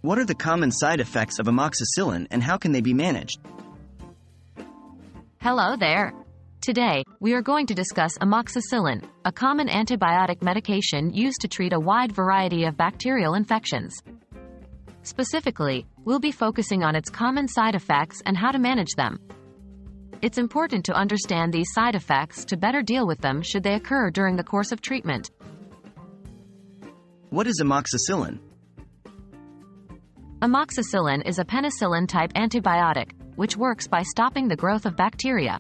What are the common side effects of amoxicillin and how can they be managed? Hello there. Today, we are going to discuss amoxicillin, a common antibiotic medication used to treat a wide variety of bacterial infections. Specifically, we'll be focusing on its common side effects and how to manage them. It's important to understand these side effects to better deal with them should they occur during the course of treatment. What is amoxicillin? Amoxicillin is a penicillin-type antibiotic, which works by stopping the growth of bacteria.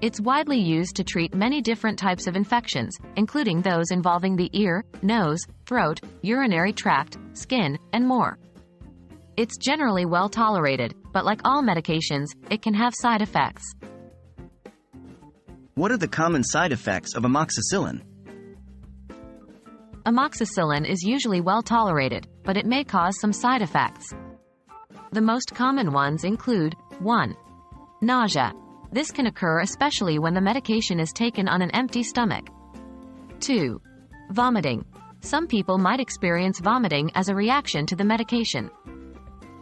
It's widely used to treat many different types of infections, including those involving the ear, nose, throat, urinary tract, skin, and more. It's generally well tolerated, but like all medications, it can have side effects. What are the common side effects of amoxicillin? Amoxicillin is usually well tolerated, but it may cause some side effects. The most common ones include 1. Nausea. This can occur especially when the medication is taken on an empty stomach. 2. Vomiting. Some people might experience vomiting as a reaction to the medication.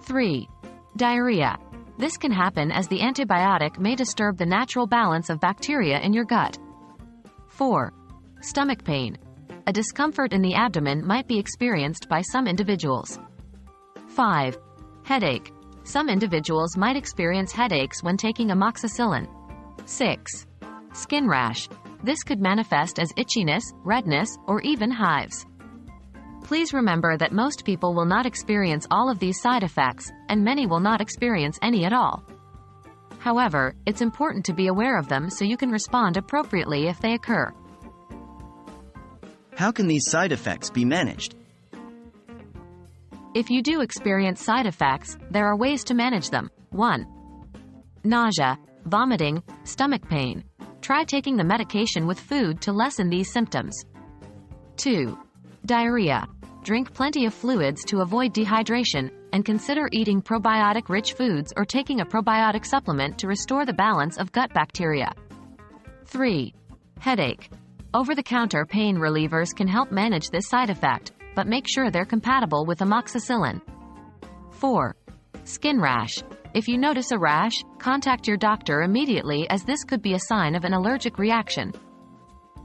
3. Diarrhea. This can happen as the antibiotic may disturb the natural balance of bacteria in your gut. 4. Stomach pain. A discomfort in the abdomen might be experienced by some individuals. 5. Headache. Some individuals might experience headaches when taking amoxicillin. 6. Skin rash. This could manifest as itchiness, redness, or even hives. Please remember that most people will not experience all of these side effects, and many will not experience any at all. However, it's important to be aware of them so you can respond appropriately if they occur. How can these side effects be managed? If you do experience side effects, there are ways to manage them. 1. Nausea, vomiting, stomach pain. Try taking the medication with food to lessen these symptoms. 2. Diarrhea. Drink plenty of fluids to avoid dehydration, and consider eating probiotic-rich foods or taking a probiotic supplement to restore the balance of gut bacteria. 3. Headache. Over-the-counter pain relievers can help manage this side effect, but make sure they're compatible with amoxicillin. 4. Skin rash. If you notice a rash, contact your doctor immediately as this could be a sign of an allergic reaction.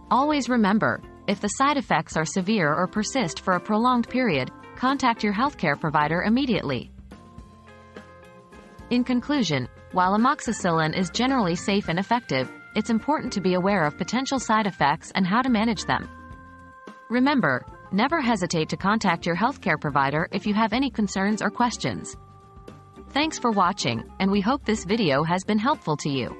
Always remember, if the side effects are severe or persist for a prolonged period, contact your healthcare provider immediately. In conclusion, while amoxicillin is generally safe and effective, it's important to be aware of potential side effects and how to manage them. Remember, never hesitate to contact your healthcare provider if you have any concerns or questions. Thanks for watching, and we hope this video has been helpful to you.